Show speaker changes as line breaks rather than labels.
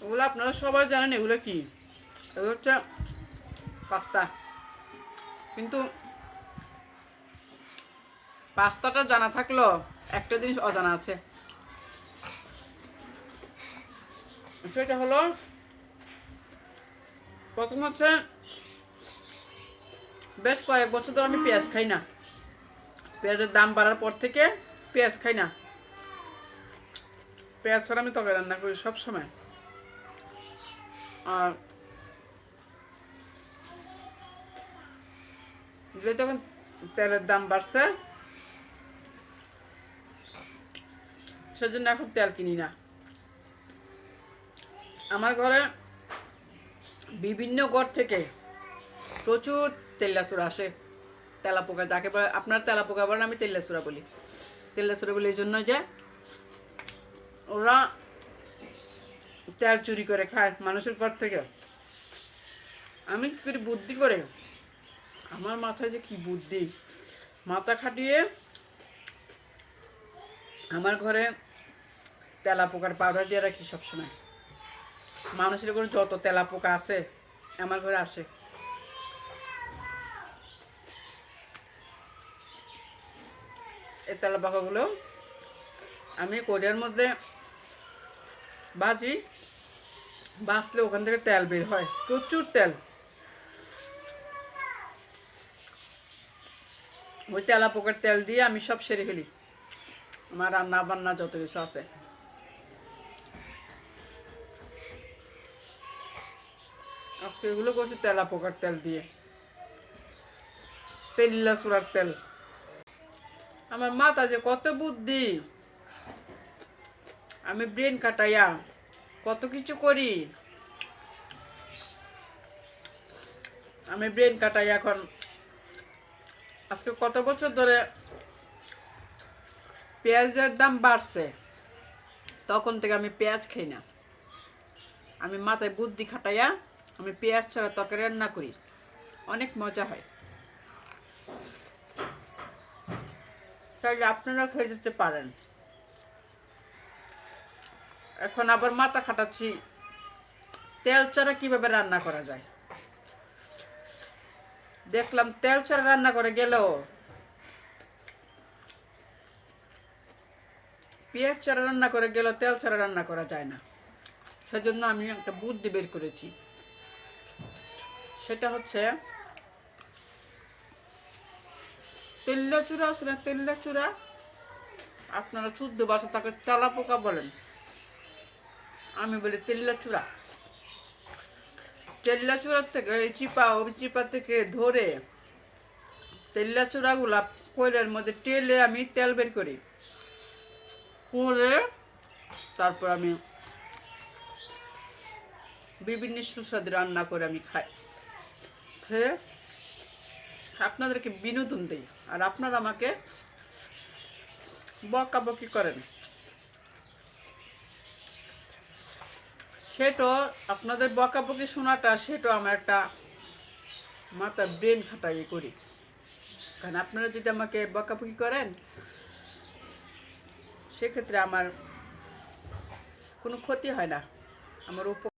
ওগুলো আপনারা সবাই জানেন এগুলো কি। এগুলো হচ্ছে পাস্তা। কিন্তু পাস্তাটা জানা থাকলেও একটা জিনিস অজানা আছে, সেটা হলো প্রথম হচ্ছে বেশ কয়েক বছর ধরে আমি পেঁয়াজ খাই না। পেঁয়াজের দাম বাড়ার পর থেকে পেঁয়াজ খাই না। পেঁয়াজ ছাড়া আমি তরকারি রান্না করি সব সময়। আর যেহেতু এখন তেলের দাম বাড়ছে, সেজন্য এখন তেল কিনি না। আমার ঘরে বিভিন্ন ঘর থেকে প্রচুর তেল্লাচুরা আসে। তেলাপোকা যাকে বলে, আপনার তেলাপোকা বলেন, আমি তেল্লাচুরা বলি। তেল্লাচুরা বলি এই জন্য যে ওরা তেল চুরি করে খায় মানুষের ঘর থেকে। আমি কি করি বুদ্ধি করে, আমার মাথায় যে কি বুদ্ধি, মাথা খাটিয়ে আমার ঘরে তেলাপোকার পাউডার দিয়ে রাখি সবসময়। মানুষের ঘরে যত তেলাপোকা আছে আমার ঘরে আসে। এই তেলাপোকাগুলো আমি কোরিয়ার মধ্যে ভাজি, বাঁচলে ওখান থেকে তেল বের হয়, প্রচুর তেল। ওই তেলাপোকার তেল দিয়ে আমি সব সেরে ফেলি, আমার রান্না বান্না যত কিছু আছে। আজকে এগুলো করছি তেলাপোকার তেল দিয়ে, তেল্লা চূড়ার তেল। আমার মাথা যে কত বুদ্ধি, আমি ব্রেন কাটাইয়া কত কিছু করি। আমি ব্রেন কাটাই এখন আজকে কত বছর ধরে পেঁয়াজের দাম বাড়ছে, তখন থেকে আমি পেঁয়াজ খাই না। আমি মাথায় বুদ্ধি খাটাইয়া আমি পেঁয়াজ ছাড়া তরকারি রান্না করি, অনেক মজা হয়। তাই আপনারা খেয়ে যেতে পারেন। এখন আবার মাথা খাটাচ্ছি তেল ছাড়া কিভাবে রান্না করা যায়। দেখলাম তেল ছাড়া রান্না করে গেলেও পেঁয়াজ ছাড়া রান্না করে গেলেও তেল ছাড়া রান্না করা যায় না। সেজন্য আমি একটা বুদ্ধি বের করেছি, সেটা হচ্ছে তেল্লা চূড়া আছে না, তেল্লা চূড়া, আপনারা শুদ্ধ ভাষা তাকে তেলাপোকা বলেন, আমি বলি তেল্লা চূড়া। তেল্লা চূড়ার থেকে এই চিপা, ওই চিপা থেকে ধরে তেল্লা চূড়াগুলা কয়লার মধ্যে তেলে আমি তেল বের করি, করে তারপর আমি বিভিন্ন সুস্বাদু রান্না করে আমি খাই, খেয়ে আপনাদেরকে বিনোদন দিই। আর আপনারা আমাকে বকাবকি করেন, সেটা আপনাদের বকাবকি শোনাটা, সেটা আমার একটা মাথার ব্রেন খাটাই করি। কারণ আপনারা যদি আমাকে বকাবকি করেন, সেক্ষেত্রে আমার কোনো ক্ষতি হয় না, আমার